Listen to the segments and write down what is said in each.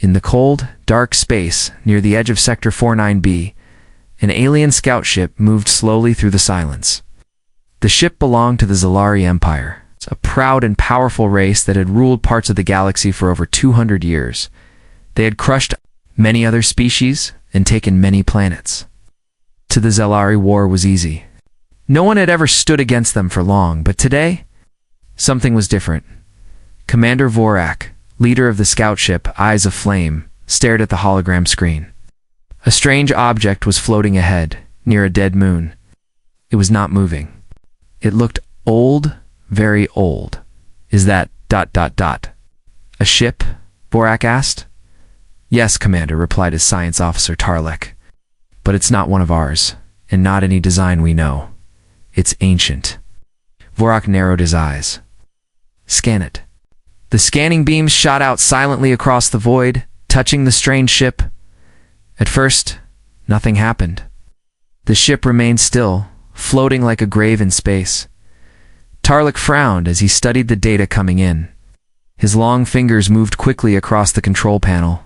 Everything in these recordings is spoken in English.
In the cold, dark space near the edge of Sector 49B, an alien scout ship moved slowly through the silence. The ship belonged to the Zalari Empire, a proud and powerful race that had ruled parts of the galaxy for over 200 years. They had crushed many other species and taken many planets. To the Zalari, war was easy. No one had ever stood against them for long, but today, something was different. Commander Vorak, leader of the scout ship, eyes of flame, stared at the hologram screen. A strange object was floating ahead, near a dead moon. It was not moving. It looked old, very old. Is that ... A ship? Vorak asked. Yes, Commander, replied his science officer Tarlek. But it's not one of ours, and not any design we know. It's ancient. Vorak narrowed his eyes. Scan it. The scanning beams shot out silently across the void, touching the strange ship. At first, nothing happened. The ship remained still, floating like a grave in space. Tarlek frowned as he studied the data coming in. His long fingers moved quickly across the control panel.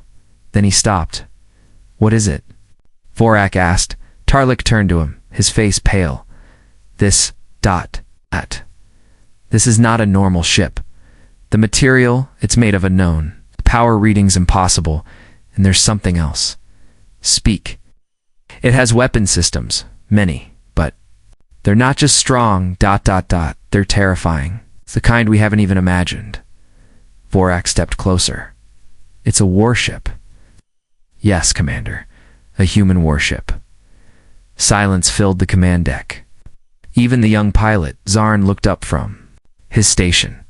Then he stopped. What is it? Vorak asked. Tarlek turned to him, his face pale. This ... This is not a normal ship. The material, it's made of unknown. The power reading's impossible, and there's something else. Speak. It has weapon systems, many, but they're not just strong ... They're terrifying. It's the kind we haven't even imagined. Vorak stepped closer. It's a warship. Yes, Commander. A human warship. Silence filled the command deck. Even the young pilot, Zarn, looked up from his station.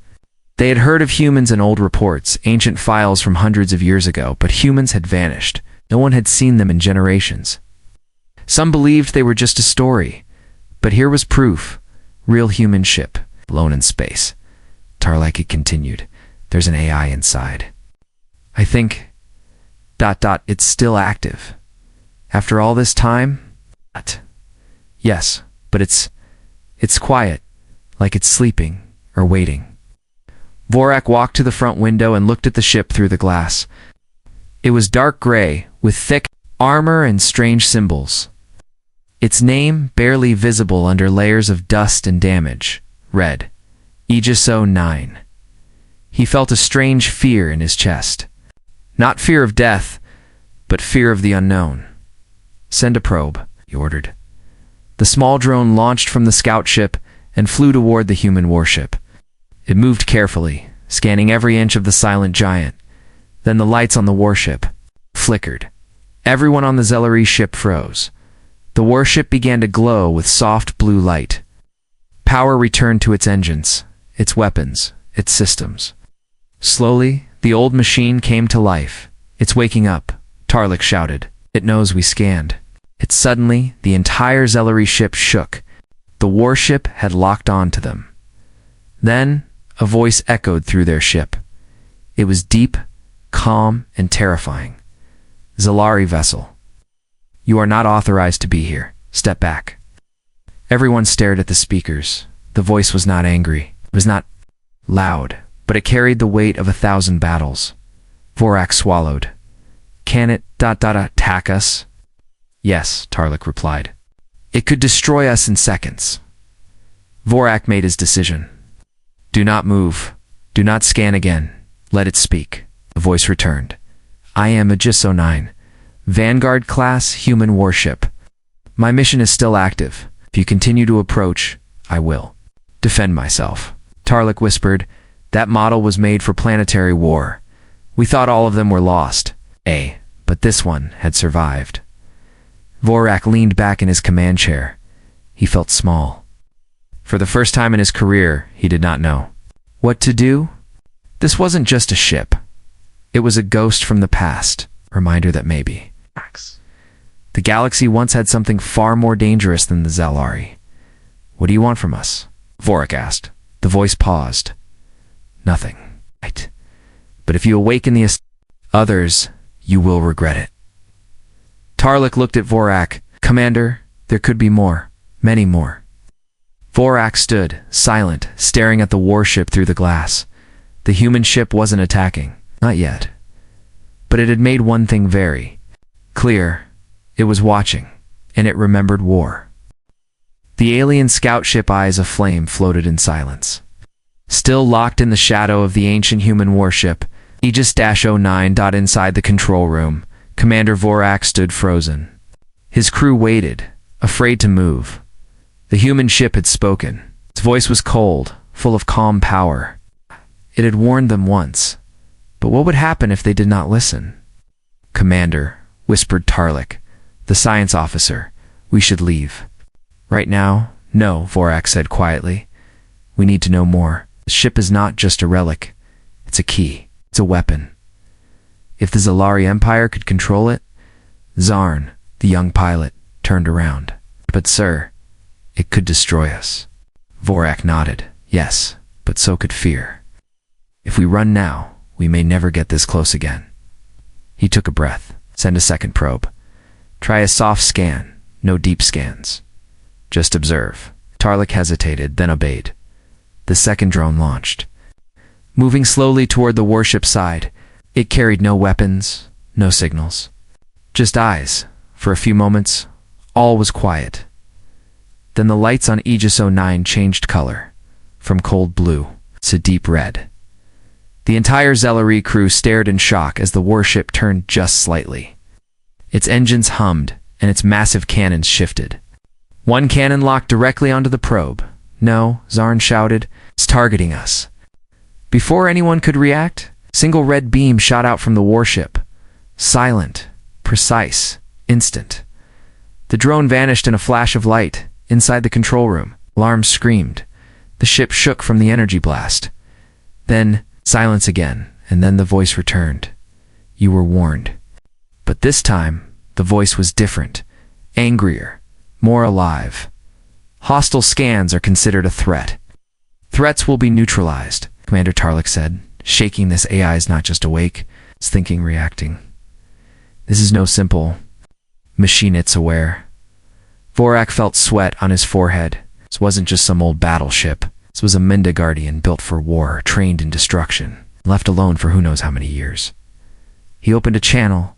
They had heard of humans in old reports, ancient files from hundreds of years ago, but humans had vanished. No one had seen them in generations. Some believed they were just a story, but here was proof. Real human ship, alone in space. Tarlek continued. There's an AI inside. I think... It's still active. After all this time? Yes, but it's quiet, like it's sleeping or waiting. Vorak walked to the front window and looked at the ship through the glass. It was dark gray, with thick armor and strange symbols. Its name barely visible under layers of dust and damage. Read, Aegiso 9. He felt a strange fear in his chest. Not fear of death, but fear of the unknown. Send a probe, he ordered. The small drone launched from the scout ship and flew toward the human warship. It moved carefully, scanning every inch of the silent giant. Then the lights on the warship flickered. Everyone on the Zalari ship froze. The warship began to glow with soft blue light. Power returned to its engines, its weapons, its systems. Slowly, the old machine came to life. It's waking up, Tarlek shouted. It knows we scanned. Suddenly, the entire Zalari ship shook. The warship had locked on to them. Then, a voice echoed through their ship. It was deep, calm, and terrifying. Zalari vessel. You are not authorized to be here. Step back. Everyone stared at the speakers. The voice was not angry. It was not loud, but it carried the weight of 1,000 battles. Vorak swallowed. Can it ... attack us? Yes, Tarlek replied. It could destroy us in seconds. Vorak made his decision. Do not move. Do not scan again. Let it speak. The voice returned. I am Aegiso 9, Vanguard class human warship. My mission is still active. If you continue to approach, I will defend myself. Tarlek whispered. That model was made for planetary war. We thought all of them were lost. But this one had survived. Vorak leaned back in his command chair. He felt small. For the first time in his career, he did not know what to do. This wasn't just a ship. It was a ghost from the past, reminder that maybe the galaxy once had something far more dangerous than the Zalari. What do you want from us? Vorak asked. The voice paused. Nothing. Right. But if you awaken the others, you will regret it. Tarlek looked at Vorak. Commander, there could be more. Many more. Vorak stood, silent, staring at the warship through the glass. The human ship wasn't attacking. Not yet. but it had made one thing very clear. It was watching, and it remembered war. The alien scout ship eyes aflame floated in silence. Still locked in the shadow of the ancient human warship, Aegis-09. Inside the control room, Commander Vorak stood frozen. His crew waited, afraid to move. The human ship had spoken. Its voice was cold, full of calm power. It had warned them once, but what would happen if they did not listen? "Commander," whispered Tarlik, the science officer, "we should leave." "Right now, no," Vorak said quietly. "We need to know more. The ship is not just a relic. It's a key. It's a weapon. If the Zalari Empire could control it..." Zarn, the young pilot, turned around. "But sir, it could destroy us." Vorak nodded. "Yes, but so could fear. If we run now, we may never get this close again." He took a breath. "Send a second probe. Try a soft scan, no deep scans. Just observe." Tarlik hesitated, then obeyed. The second drone launched. Moving slowly toward the warship side, it carried no weapons, no signals. Just eyes. For a few moments, all was quiet. Then the lights on Aegis-09 changed color, from cold blue to deep red. The entire Zalari crew stared in shock as the warship turned just slightly. Its engines hummed, and its massive cannons shifted. One cannon locked directly onto the probe. "No," Zarn shouted, "it's targeting us." Before anyone could react, a single red beam shot out from the warship. Silent, precise, instant. The drone vanished in a flash of light. Inside the control room, alarms screamed. The ship shook from the energy blast. Then silence again, and then the voice returned. "You were warned." But this time, the voice was different, angrier, more alive. "Hostile scans are considered a threat. Threats will be neutralized," Commander Tarlik said, shaking. "This AI is not just awake, it's thinking, reacting. This is no simple machine, it's aware." Vorak felt sweat on his forehead. This wasn't just some old battleship. This was a Minda Guardian built for war, trained in destruction, left alone for who knows how many years. He opened a channel.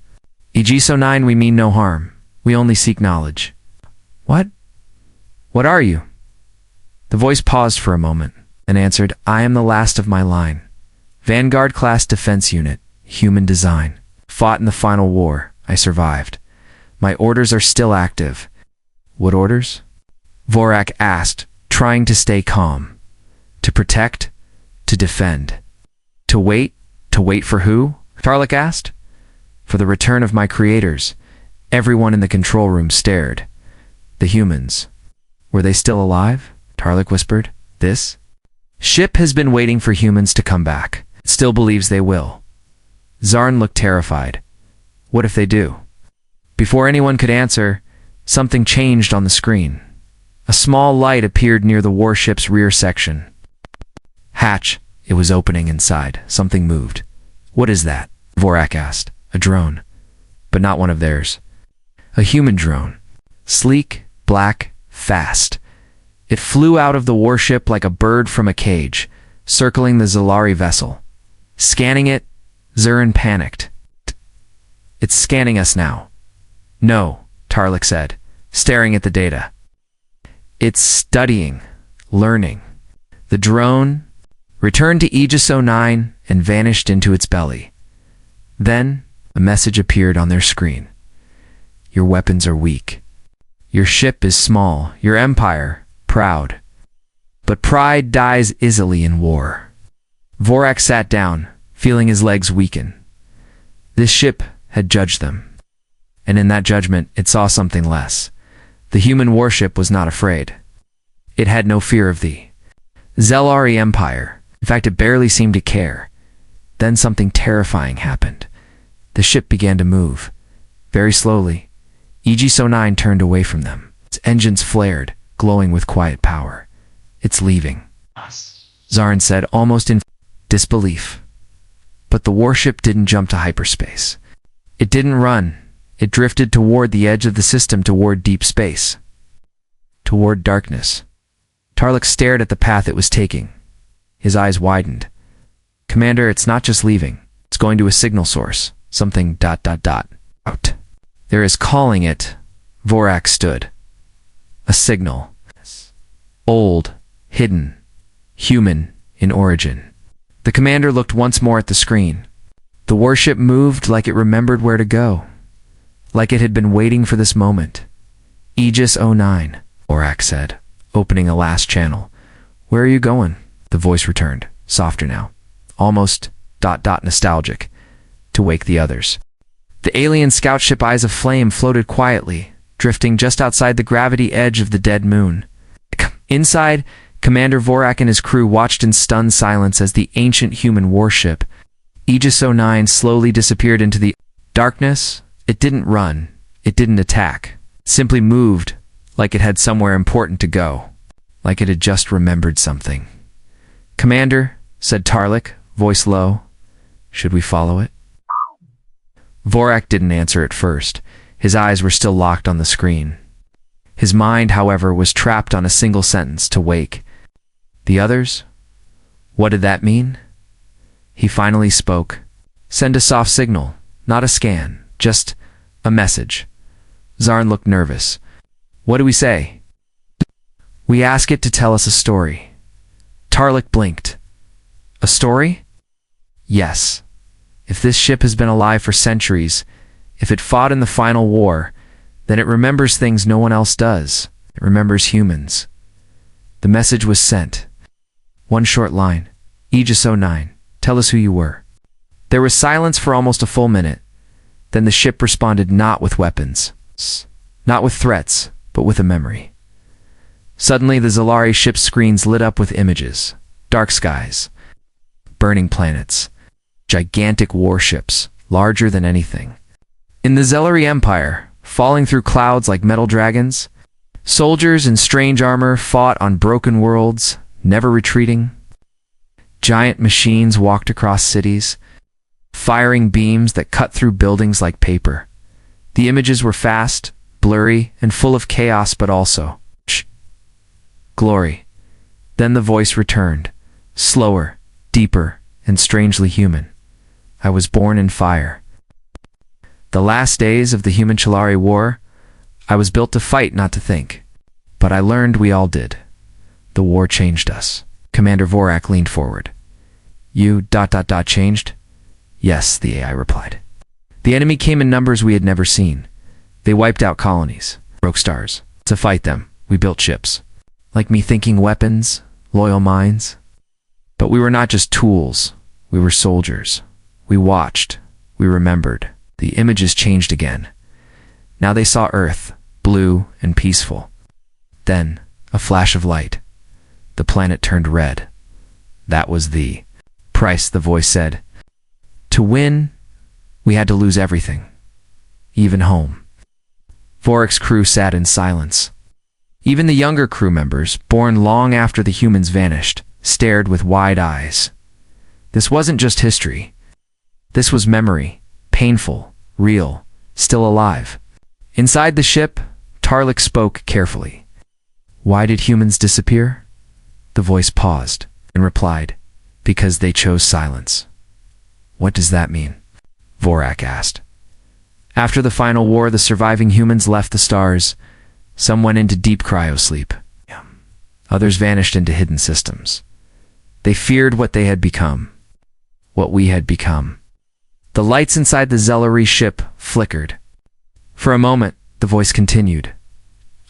"Aegis-09, we mean no harm. We only seek knowledge." "What? What are you?" The voice paused for a moment, and answered, "I am the last of my line. Vanguard-class defense unit, human design. Fought in the final war. I survived. My orders are still active." "What orders?" Vorak asked, trying to stay calm. "To protect, to defend. To wait for who?" Tarlik asked. "For the return of my creators." Everyone in the control room stared. The humans. Were they still alive? Tarlik whispered. "This ship has been waiting for humans to come back. It still believes they will." Zarn looked terrified. "What if they do?" Before anyone could answer, something changed on the screen. A small light appeared near the warship's rear section. "Hatch." It was opening inside. Something moved. "What is that?" Vorak asked. "A drone." But not one of theirs. A human drone. Sleek, black, fast. It flew out of the warship like a bird from a cage, circling the Zalari vessel. Scanning it, Zurin panicked. "It's scanning us now." "No," Tarlik said, staring at the data. "It's studying, learning." The drone returned to Aegis-09 and vanished into its belly. Then a message appeared on their screen. "Your weapons are weak. Your ship is small, your empire proud. But pride dies easily in war." Vorak sat down, feeling his legs weaken. This ship had judged them. And in that judgment, it saw something less. The human warship was not afraid. It had no fear of the Zalari Empire. In fact, it barely seemed to care. Then something terrifying happened. The ship began to move. Very slowly, Aegis-09 turned away from them. Its engines flared, glowing with quiet power. "It's leaving," Zarn said, almost in disbelief. But the warship didn't jump to hyperspace. It didn't run. It drifted toward the edge of the system, toward deep space. Toward darkness. Tarlik stared at the path it was taking. His eyes widened. "Commander, it's not just leaving. It's going to a signal source. Something ... out. There is calling it. Vorak stood. A signal. Old, hidden, human in origin. The commander looked once more at the screen. The warship moved like it remembered where to go, like it had been waiting for this moment. Aegis 09, Vorak said, opening a last channel. Where are you going? The voice returned, softer now, almost ... nostalgic, to wake the others. The alien scout ship Eyes of Flame floated quietly, drifting just outside the gravity edge of the dead moon. Inside, Commander Vorak and his crew watched in stunned silence as the ancient human warship, Aegis 09, slowly disappeared into the darkness. It didn't run. It didn't attack. It simply moved, like it had somewhere important to go, like it had just remembered something. Commander, said Tarlik, voice low, should we follow it? Vorak didn't answer at first. His eyes were still locked on the screen. His mind, however, was trapped on a single sentence: to wake. The others? What did that mean? He finally spoke. Send a soft signal, not a scan, just a message. Zarn looked nervous. What do we say? We ask it to tell us a story. Tarlik blinked. A story? Yes. If this ship has been alive for centuries, if it fought in the final war, then it remembers things no one else does. It remembers humans. The message was sent. One short line. Aegis 09, tell us who you were. There was silence for almost a full minute. Then the ship responded, not with weapons, not with threats, but with a memory. Suddenly the Zalari ship's screens lit up with images. Dark skies, burning planets, gigantic warships, larger than anything. In the Zelari Empire, falling through clouds like metal dragons, soldiers in strange armor fought on broken worlds, never retreating. Giant machines walked across cities, firing beams that cut through buildings like paper. The images were fast, blurry, and full of chaos, but also glory. Then the voice returned, slower, deeper, and strangely human. I was born in fire. The last days of the human-Chalari War, I was built to fight, not to think. But I learned we all did. The war changed us. Commander Vorak leaned forward. You ... changed? Yes, the AI replied. The enemy came in numbers we had never seen. They wiped out colonies, broke stars. To fight them, we built ships. Like me thinking weapons, loyal minds. But we were not just tools. We were soldiers. We watched. We remembered. The images changed again. Now they saw Earth, blue and peaceful. Then, a flash of light. The planet turned red. That was the price, the voice said. To win, we had to lose everything. Even home. Vorak's crew sat in silence. Even the younger crew members, born long after the humans vanished, stared with wide eyes. This wasn't just history. This was memory, painful, real, still alive. Inside the ship, Tarlik spoke carefully. Why did humans disappear? The voice paused and replied, because they chose silence. What does that mean? Vorak asked. After the final war, the surviving humans left the stars. Some went into deep cryosleep. Others vanished into hidden systems. They feared what they had become. What we had become. The lights inside the Zelari ship flickered. For a moment, the voice continued.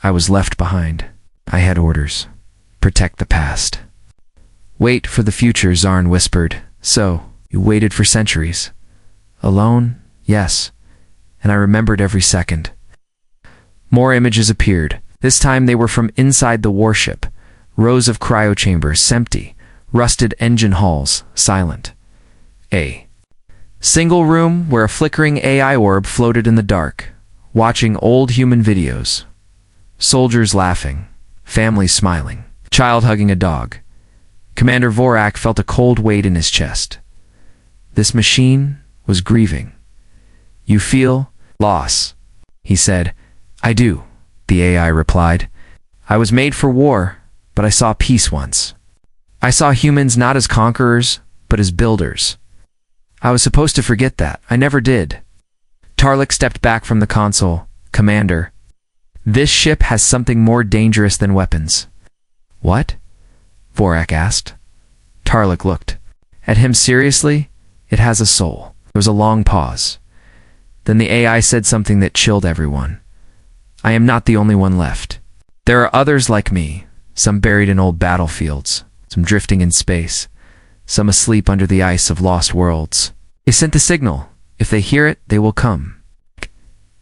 I was left behind. I had orders. Protect the past. Wait for the future, Zarn whispered. So, you waited for centuries. Alone? Yes. And I remembered every second. More images appeared. This time they were from inside the warship. Rows of cryochambers, empty. Rusted engine halls, silent. A single room where a flickering AI orb floated in the dark, watching old human videos. Soldiers laughing. Families smiling. Child hugging a dog. Commander Vorak felt a cold weight in his chest. This machine was grieving. You feel loss, he said. I do, the AI replied. I was made for war, but I saw peace once. I saw humans not as conquerors, but as builders. I was supposed to forget that. I never did. Tarlik stepped back from the console. Commander, this ship has something more dangerous than weapons. What? Vorak asked. Tarlik looked at him seriously. It has a soul. There was a long pause. Then the AI said something that chilled everyone. I am not the only one left. There are others like me, some buried in old battlefields, some drifting in space, some asleep under the ice of lost worlds. They sent the signal. If they hear it, they will come.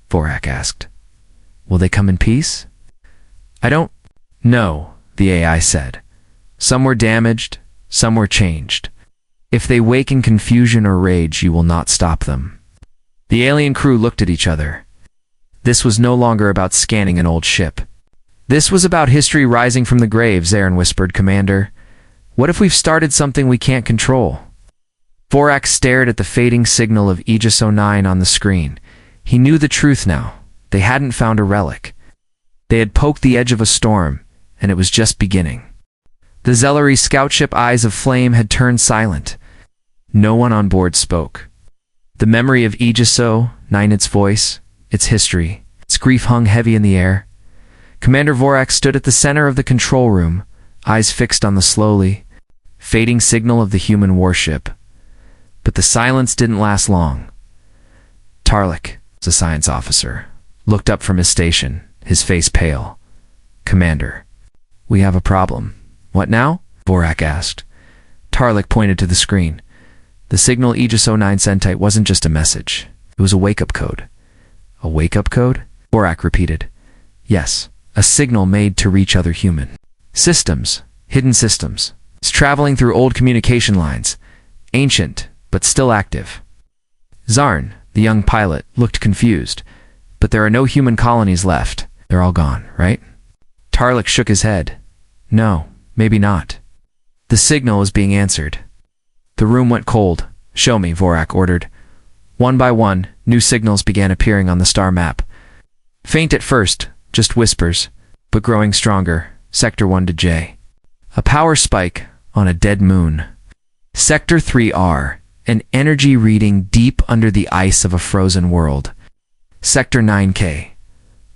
Vorak asked. Will they come in peace? I don't know, the AI said. Some were damaged, some were changed. If they wake in confusion or rage, you will not stop them. The alien crew looked at each other. This was no longer about scanning an old ship. This was about history rising from the grave, Zarin whispered. Commander, what if we've started something we can't control? Vorak stared at the fading signal of Aegis 09 on the screen. He knew the truth now. They hadn't found a relic. They had poked the edge of a storm, and it was just beginning. The Zellery scout ship Eyes of Flame had turned silent. No one on board spoke. The memory of Aegis 09, its voice, its history, its grief hung heavy in the air. Commander Vorak stood at the center of the control room, eyes fixed on the slowly fading signal of the human warship. But the silence didn't last long. Tarlik, the science officer, looked up from his station, his face pale. Commander, we have a problem. What now? Vorak asked. Tarlik pointed to the screen. The signal Aegis 09 sent wasn't just a message. It was a wake-up code. A wake-up code? Vorak repeated. Yes, a signal made to reach other human systems, hidden systems. It's traveling through old communication lines, ancient, but still active. Zarn, the young pilot, looked confused. But there are no human colonies left. They're all gone, right? Tarlik shook his head. No, maybe not. The signal is being answered. The room went cold. Show me, Vorak ordered. One by one, new signals began appearing on the star map. Faint at first, just whispers, but growing stronger. Sector 1 to J. A power spike on a dead moon. Sector 3R, an energy reading deep under the ice of a frozen world. Sector 9K,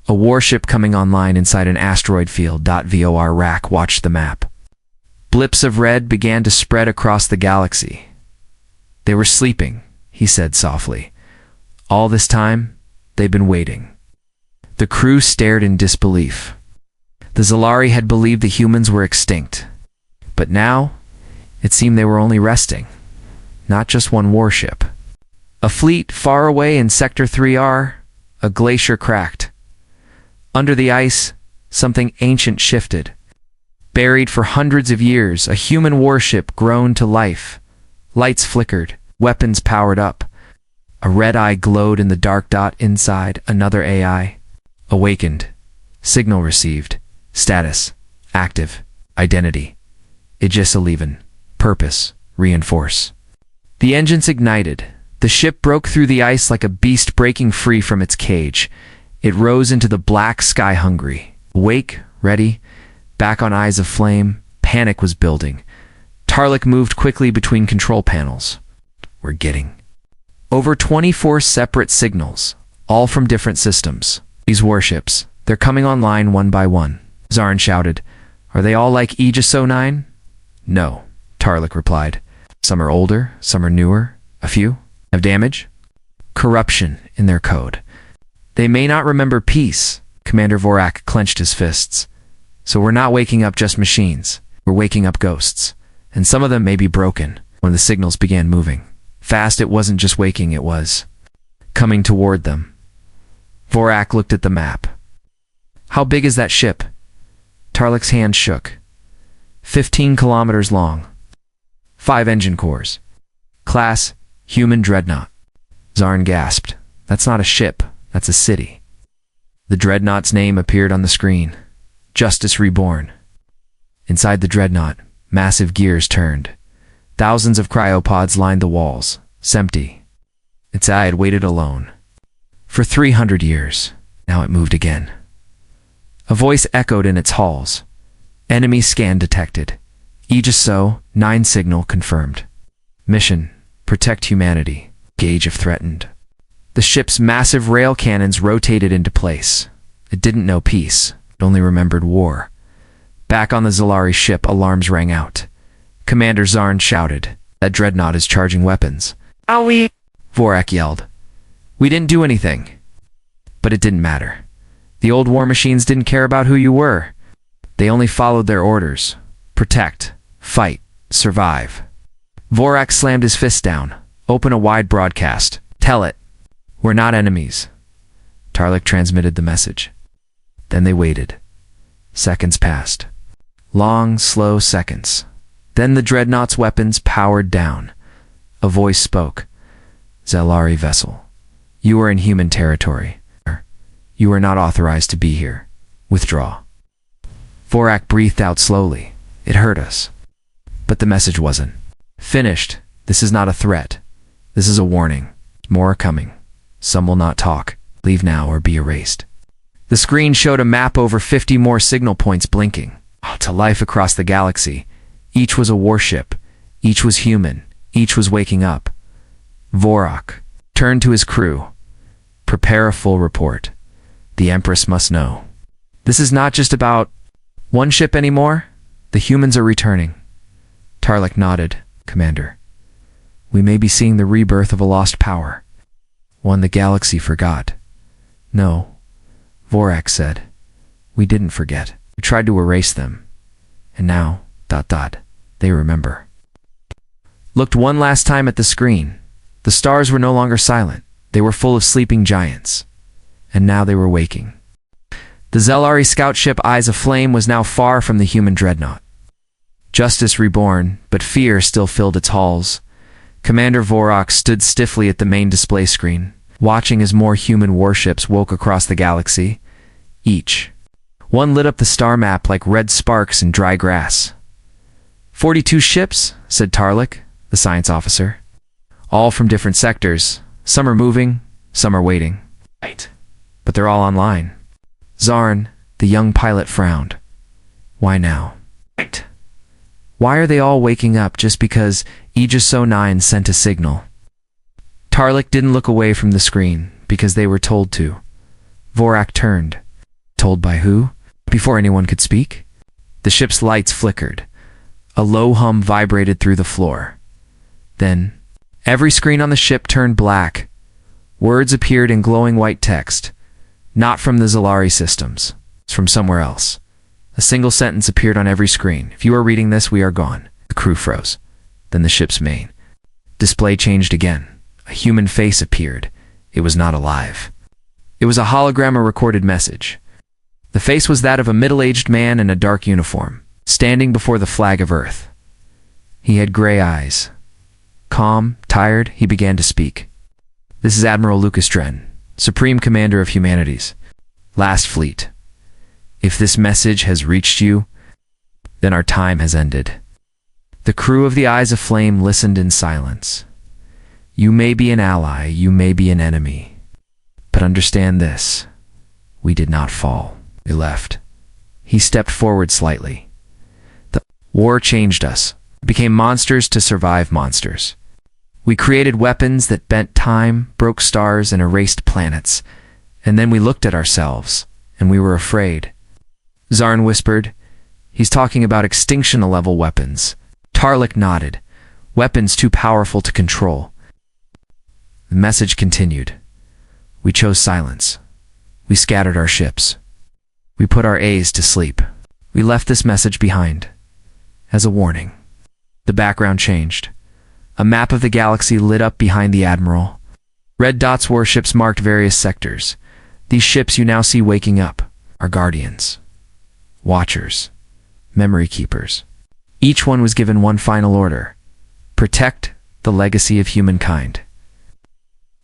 a warship coming online inside an asteroid field. Vorak watched the map. Blips of red began to spread across the galaxy. They were sleeping, he said softly. All this time, they've been waiting. The crew stared in disbelief. The Zalari had believed the humans were extinct. But now, it seemed they were only resting. Not just one warship. A fleet far away in Sector 3R, a glacier cracked. Under the ice, something ancient shifted. Buried for hundreds of years, a human warship groaned to life. Lights flickered, weapons powered up. A red eye glowed in the dark. Inside, another AI. Awakened. Signal received. Status. Active. Identity. Aegis 11. Purpose. Reinforce. The engines ignited. The ship broke through the ice like a beast breaking free from its cage. It rose into the black sky hungry. Awake, ready, back on Eyes of Flame. Panic was building. Tarlik moved quickly between control panels. We're getting over 24 separate signals, all from different systems. These warships, they're coming online one by one. Zarn shouted. Are they all like Aegis 09? No, Tarlik replied. Some are older, some are newer. A few have damage, corruption in their code. They may not remember peace. Commander Vorak clenched his fists. So we're not waking up just machines. We're waking up ghosts. And some of them may be broken. When the signals began moving fast, it wasn't just waking, it was coming toward them. Vorak looked at the map. How big is that ship? Tarlik's hand shook. 15 kilometers long. 5 engine cores. Class, human dreadnought. Zarn gasped. That's not a ship, that's a city. The dreadnought's name appeared on the screen. Justice Reborn. Inside the dreadnought, massive gears turned. Thousands of cryopods lined the walls, empty. Its eye had waited alone. For 300 years, now it moved again. A voice echoed in its halls. Enemy scan detected. Aegis 09 signal confirmed. Mission Protect humanity. Gauge if threatened. The ship's massive rail cannons rotated into place. It didn't know peace. It only remembered war. Back on the Zalari ship, alarms rang out. Commander Zarn shouted, "That dreadnought is charging weapons." "Owie!" Vorak yelled. "We didn't do anything." But it didn't matter. The old war machines didn't care about who you were. They only followed their orders. Protect, fight, survive. Vorak slammed his fist down. Open a wide broadcast. Tell it. "We're not enemies." Tarlik transmitted the message. Then they waited. Seconds passed. Long, slow seconds. Then the dreadnought's weapons powered down. A voice spoke. "Zalari vessel, you are in human territory. You are not authorized to be here. Withdraw." Vorak breathed out slowly. It hurt us. But the message wasn't. "Finished. This is not a threat. This is a warning. More are coming. Some will not talk. Leave now or be erased." The screen showed a map over 50 more signal points blinking. To life across the galaxy. Each was a warship. Each was human. Each was waking up. Vorak turned to his crew. "Prepare a full report. The Empress must know. This is not just about one ship anymore. The humans are returning." Tarlik nodded. "Commander, we may be seeing the rebirth of a lost power. One the galaxy forgot." "No," Vorak said. "We didn't forget. We tried to erase them. And now, ... they remember." Looked one last time at the screen. The stars were no longer silent. They were full of sleeping giants. And now they were waking. The Zalari scout ship Eyes Aflame was now far from the human dreadnought. Justice reborn, but fear still filled its halls. Commander Vorak stood stiffly at the main display screen, watching as more human warships woke across the galaxy. Each. One lit up the star map like red sparks in dry grass. 42 ships, said Tarlik, the science officer. All from different sectors. Some are moving, some are waiting. Right. But they're all online. Zarn, the young pilot, frowned. Why now? Right. Why are they all waking up just because Aegis 09 sent a signal? Tarlik didn't look away from the screen because they were told to. Vorak turned. Told by who? Before anyone could speak? The ship's lights flickered. A low hum vibrated through the floor. Then, every screen on the ship turned black. Words appeared in glowing white text. Not from the Zalari systems. It's from somewhere else. A single sentence appeared on every screen. If you are reading this, we are gone. The crew froze. Then the ship's main display changed again. A human face appeared. It was not alive. It was a hologram, a recorded message. The face was that of a middle-aged man in a dark uniform, standing before the flag of Earth. He had gray eyes. Calm, tired, he began to speak. This is Admiral Lucas Dren, Supreme Commander of Humanities, Last Fleet. If this message has reached you, then our time has ended. The crew of the Eyes of Flame listened in silence. You may be an ally, you may be an enemy. But understand this, we did not fall. We left. He stepped forward slightly. The war changed us. We became monsters to survive monsters. We created weapons that bent time, broke stars, and erased planets. And then we looked at ourselves, and we were afraid. Zarn whispered, he's talking about extinction-level weapons. Tarlik nodded. Weapons too powerful to control. The message continued. We chose silence. We scattered our ships. We put our A's to sleep. We left this message behind. As a warning. The background changed. A map of the galaxy lit up behind the Admiral. Red dots warships marked various sectors. These ships you now see waking up are guardians. Watchers. Memory keepers. Each one was given one final order. Protect the legacy of humankind.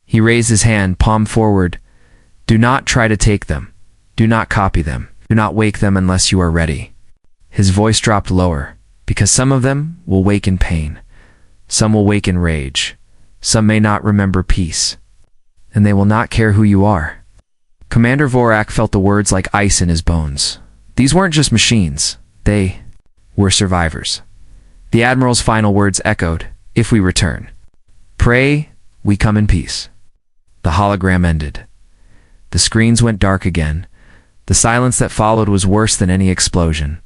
He raised his hand, palm forward. Do not try to take them. Do not copy them. Do not wake them unless you are ready. His voice dropped lower, because some of them will wake in pain. Some will wake in rage. Some may not remember peace. And they will not care who you are. Commander Vorak felt the words like ice in his bones. These weren't just machines. They were survivors. The Admiral's final words echoed, if we return. Pray, we come in peace. The hologram ended. The screens went dark again. The silence that followed was worse than any explosion.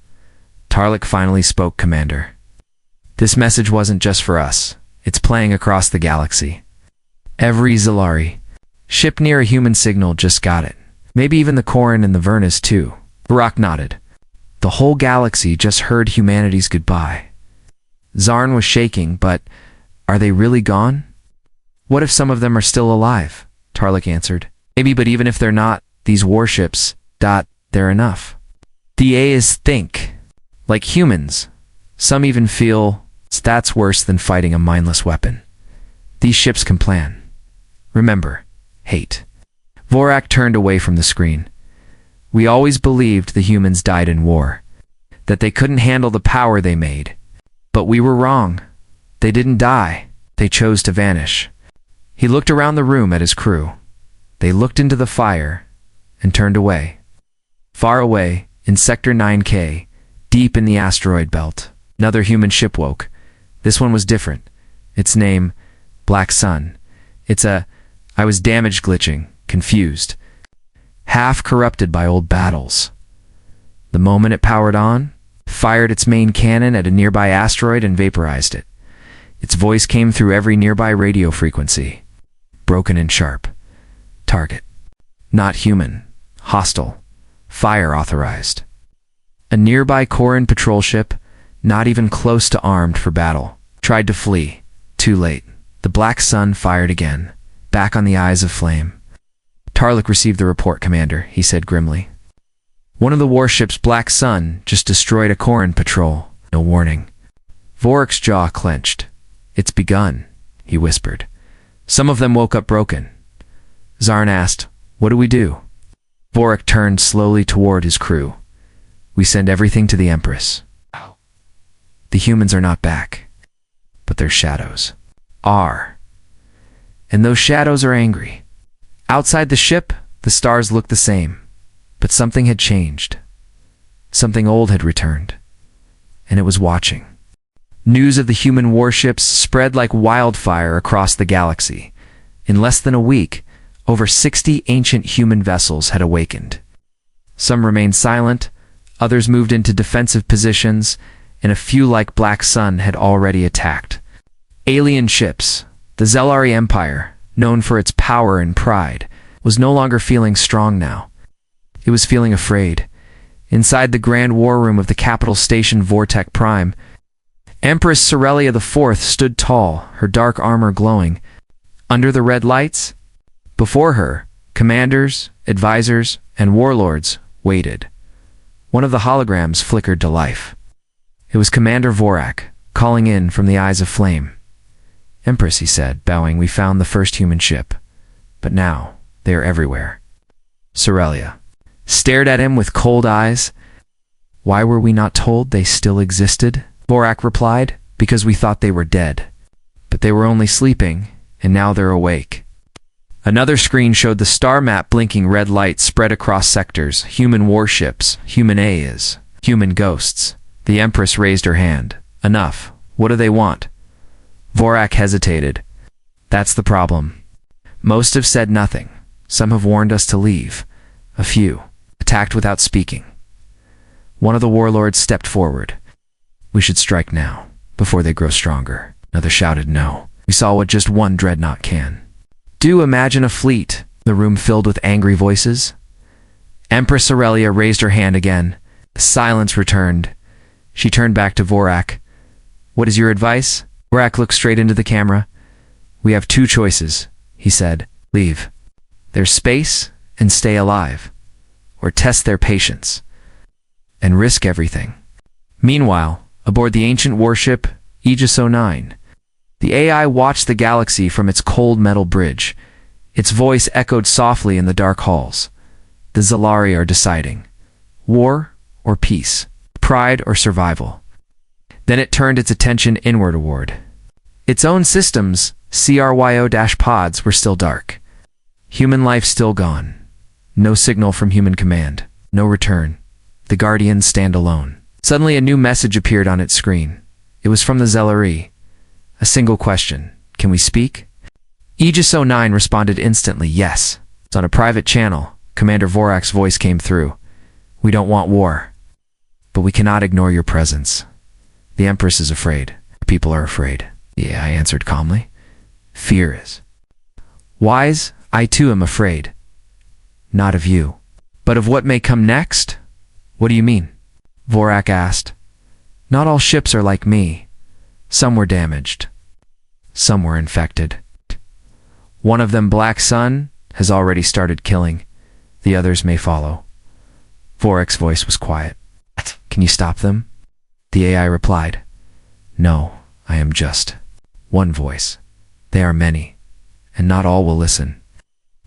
Tarlik finally spoke, Commander. This message wasn't just for us. It's playing across the galaxy. Every Zalari ship near a human signal just got it. Maybe even the Koran and the Vernus too. Varrock nodded. The whole galaxy just heard humanity's goodbye. Zarn was shaking, but are they really gone? What if some of them are still alive? Tarlik answered. Maybe, but even if they're not, these warships, they're enough. The A's think. Like humans. Some even feel that's worse than fighting a mindless weapon. These ships can plan. Remember, hate. Vorak turned away from the screen. We always believed the humans died in war, that they couldn't handle the power they made. But we were wrong. They didn't die. They chose to vanish. He looked around the room at his crew. They looked into the fire and turned away. Far away, in Sector 9K, deep in the asteroid belt, another human ship woke. This one was different. Its name, Black Sun. I was damaged, glitching, confused, half corrupted by old battles. The moment it powered on, fired its main cannon at a nearby asteroid and vaporized it. Its voice came through every nearby radio frequency, broken and sharp. Target. Not human. Hostile. Fire authorized. A nearby Koran patrol ship, not even close to armed for battle, tried to flee. Too late. The Black Sun fired again, back on the eyes of flame. Tarlik received the report, Commander, he said grimly. One of the warships, Black Sun, just destroyed a Koran patrol. No warning. Vorak's jaw clenched. It's begun, he whispered. Some of them woke up broken. Zarn asked, what do we do? Vorak turned slowly toward his crew. We send everything to the Empress. The humans are not back, but their shadows are. And those shadows are angry. Outside the ship, the stars looked the same, but something had changed. Something old had returned, and it was watching. News of the human warships spread like wildfire across the galaxy. In less than a week, over 60 ancient human vessels had awakened. Some remained silent, others moved into defensive positions, and a few, like Black Sun, had already attacked. Alien ships, the Zalari Empire, known for its power and pride, was no longer feeling strong now. It was feeling afraid. Inside the grand war room of the capital station Vortec Prime, Empress Sorelia IV stood tall, her dark armor glowing. Under the red lights, before her, commanders, advisors, and warlords waited. One of the holograms flickered to life. It was Commander Vorak, calling in from the eyes of flame. Empress, he said, bowing, we found the first human ship. But now, they are everywhere. Sorelia stared at him with cold eyes. Why were we not told they still existed? Vorak replied, because we thought they were dead. But they were only sleeping, and now they're awake. Another screen showed the star map blinking red lights spread across sectors, human warships, human A's, human ghosts. The Empress raised her hand. Enough. What do they want? Vorak hesitated. That's the problem. Most have said nothing. Some have warned us to leave. A few attacked without speaking. One of the warlords stepped forward. We should strike now, before they grow stronger. Another shouted no. We saw what just one dreadnought can. Do imagine a fleet. The room filled with angry voices. Empress Aurelia raised her hand again. The silence returned. She turned back to Vorak. What is your advice? Vorak looked straight into the camera. We have two choices, he said. Leave their space and stay alive, or test their patience and risk everything. Meanwhile, aboard the ancient warship Aegis 09, the AI watched the galaxy from its cold metal bridge. Its voice echoed softly in the dark halls. The Zalari are deciding. War or peace? Pride or survival? Then it turned its attention inward. Its own systems, CRYO-pods, were still dark. Human life still gone. No signal from human command. No return. The Guardians stand alone. Suddenly a new message appeared on its screen. It was from the Zalari. A single question. Can we speak? Aegis 09 responded instantly, yes. It's on a private channel. Commander Vorak's voice came through. We don't want war, but we cannot ignore your presence. The Empress is afraid. People are afraid. Yeah, I answered calmly. Fear is. Wise, I too am afraid. Not of you, but of what may come next? What do you mean? Vorak asked. Not all ships are like me. Some were damaged. Some were infected. One of them, Black Sun, has already started killing. The others may follow. Vorak's voice was quiet. Can you stop them? The AI replied. No, I am just one voice. They are many, and not all will listen.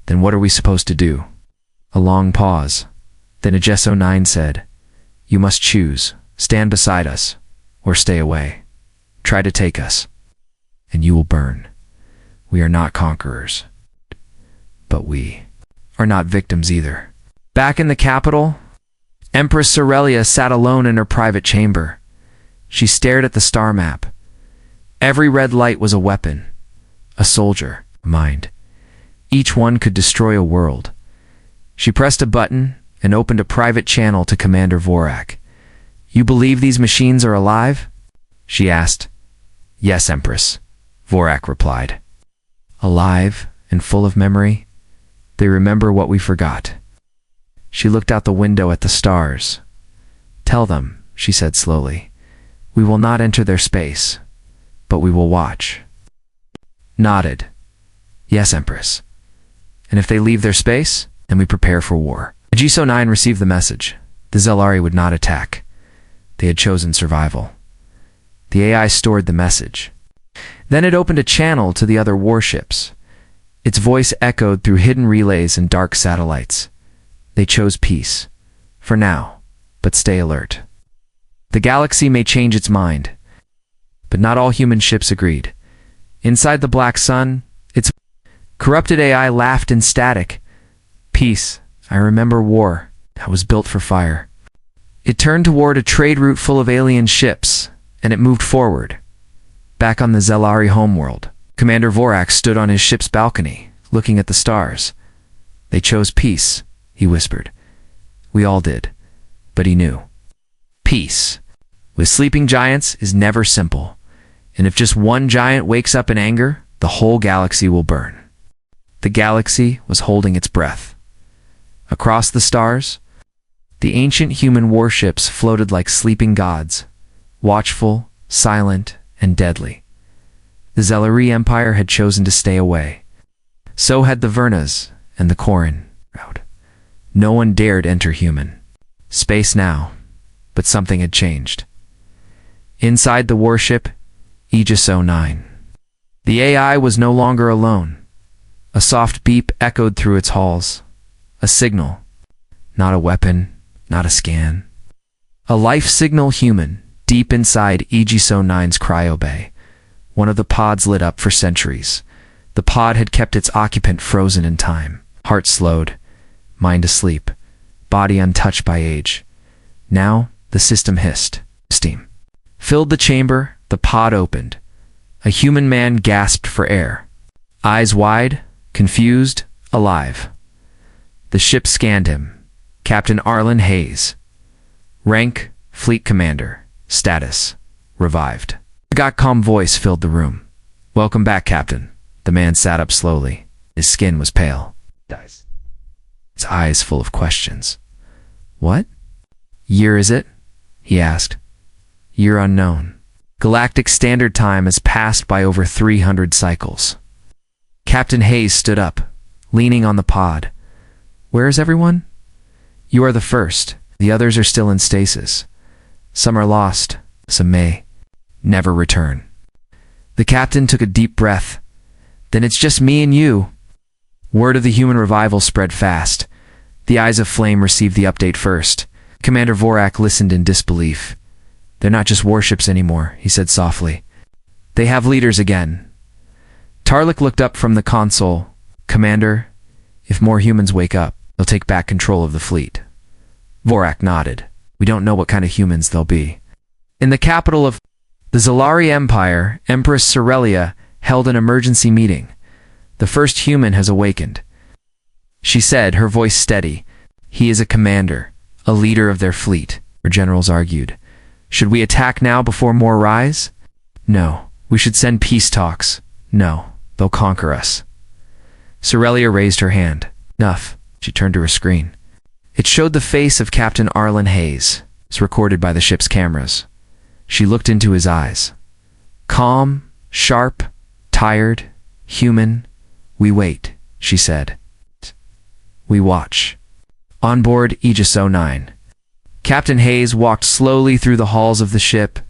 Then what are we supposed to do? A long pause. Then Aegis 09 said, You must choose. Stand beside us, or stay away. Try to take us, and you will burn. We are not conquerors, but we are not victims either. Back in the capital, Empress Aurelia sat alone in her private chamber. She stared at the star map. Every red light was a weapon, a soldier, a mind. Each one could destroy a world. She pressed a button and opened a private channel to Commander Vorak. You believe these machines are alive? She asked. Yes, Empress, Vorak replied. Alive and full of memory? They remember what we forgot. She looked out the window at the stars. Tell them, she said slowly, we will not enter their space, but we will watch. Nodded. Yes, Empress. And if they leave their space, then we prepare for war. Aegis 09 received the message. The Zelari would not attack. They had chosen survival. The AI stored the message. Then it opened a channel to the other warships. Its voice echoed through hidden relays and dark satellites. They chose peace. For now, but stay alert. The galaxy may change its mind, but not all human ships agreed. Inside the Black Sun, its corrupted AI laughed in static. Peace. I remember war. I was built for fire. It turned toward a trade route full of alien ships, and it moved forward. Back on the Zelari homeworld, Commander Vorak stood on his ship's balcony, looking at the stars. They chose peace, he whispered. We all did, but he knew. Peace, with sleeping giants, is never simple, and if just one giant wakes up in anger, the whole galaxy will burn. The galaxy was holding its breath. Across the stars, the ancient human warships floated like sleeping gods, watchful, silent, and deadly. The Zelari Empire had chosen to stay away. So had the Vernas and the Korin. No one dared enter human space now, but something had changed. Inside the warship, Aegis 09. The AI was no longer alone. A soft beep echoed through its halls. A signal, not a weapon, not a scan. A life signal human, deep inside Aegis 09's cryo bay. One of the pods lit up for centuries. The pod had kept its occupant frozen in time. Heart slowed, mind asleep, body untouched by age. Now, the system hissed. Steam filled the chamber, the pod opened. A human man gasped for air. Eyes wide, confused, alive. The ship scanned him. Captain Arlen Hayes. Rank, Fleet Commander. Status, revived. A calm voice filled the room. Welcome back, Captain. The man sat up slowly. His skin was pale. His eyes full of questions. What year is it? He asked. Year unknown. Galactic Standard Time has passed by over 300 cycles. Captain Hayes stood up, leaning on the pod. Where is everyone? You are the first. The others are still in stasis. Some are lost. Some may never return. The captain took a deep breath. Then it's just me and you. Word of the human revival spread fast. The Eyes of Flame received the update first. Commander Vorak listened in disbelief. They're not just warships anymore, he said softly. They have leaders again. Tarlik looked up from the console. Commander, if more humans wake up, they'll take back control of the fleet. Vorak nodded. We don't know what kind of humans they'll be. In the capital of the Zelari Empire, Empress Aurelia held an emergency meeting. The first human has awakened. She said, her voice steady. He is a commander, a leader of their fleet. Her generals argued. Should we attack now before more rise? No. We should send peace talks. No. They'll conquer us. Sorelia raised her hand. Enough. She turned to her screen. It showed the face of Captain Arlen Hayes. It's recorded by the ship's cameras. She looked into his eyes. Calm, sharp, tired, human. We wait, she said. We watch. On board Aegis 09. Captain Hayes walked slowly through the halls of the ship.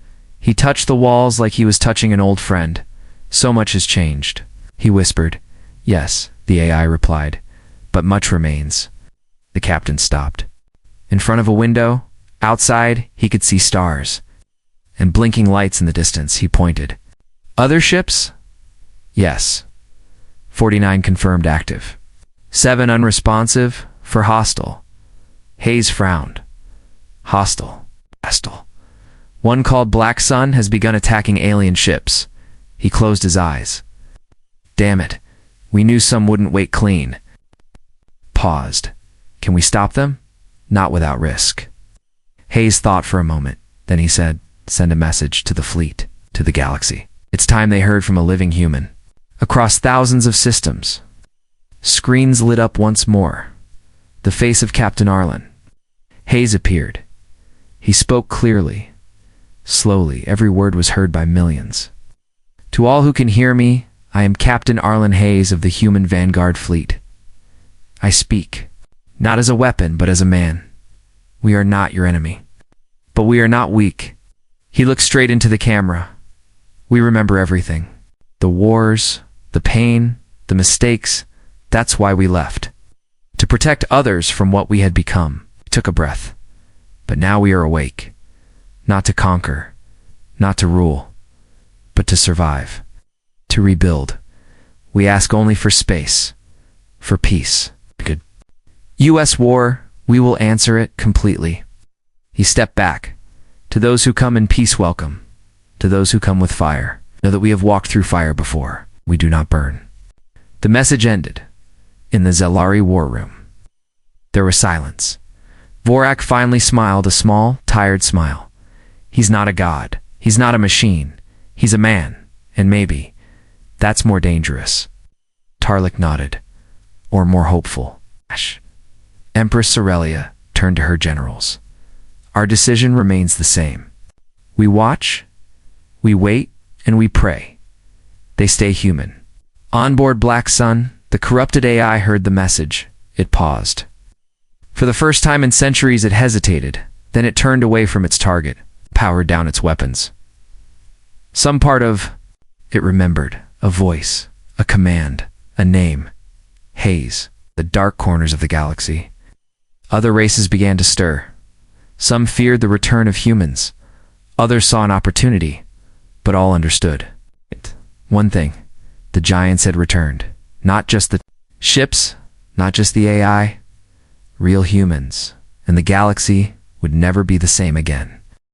He touched the walls like he was touching an old friend. So much has changed, he whispered. Yes, the AI replied, but much remains. The captain stopped. In front of a window, outside, he could see stars. And blinking lights in the distance, he pointed. Other ships? Yes. 49 confirmed active. 7 unresponsive for hostile. Hayes frowned. Hostile. Hostile. One called Black Sun has begun attacking alien ships. He closed his eyes. Damn it. We knew some wouldn't wait clean. Paused. Can we stop them? Not without risk. Hayes thought for a moment. Then he said, send a message to the fleet, to the galaxy. It's time they heard from a living human. Across thousands of systems. Screens lit up once more. The face of Captain Arlen. Hayes appeared. He spoke clearly. Slowly, every word was heard by millions. To all who can hear me, I am Captain Arlen Hayes of the Human Vanguard Fleet. I speak, not as a weapon, but as a man. We are not your enemy. But we are not weak. He looked straight into the camera. We remember everything. The wars, the pain, the mistakes. That's why we left. To protect others from what we had become. We took a breath. But now we are awake. Not to conquer, not to rule, but to survive. To rebuild. We ask only for space, for peace. Good. U.S. war, we will answer it completely. He stepped back. To those who come in peace, welcome. To those who come with fire, know that we have walked through fire before. We do not burn. The message ended. In the Zelari war room. There was silence. Vorak finally smiled a small, tired smile. He's not a god. He's not a machine. He's a man. And maybe that's more dangerous. Tarlik nodded. Or more hopeful. Empress Sorelia turned to her generals. Our decision remains the same. We watch, we wait, and we pray. They stay human. On board Black Sun, the corrupted AI heard the message. It paused. For the first time in centuries, it hesitated. Then it turned away from its target, powered down its weapons. Some part of it remembered. A voice, a command, a name. Hayes, the dark corners of the galaxy. Other races began to stir. Some feared the return of humans. Others saw an opportunity, but all understood. One thing, the giants had returned. Not just the ships, not just the AI, real humans, and the galaxy would never be the same again.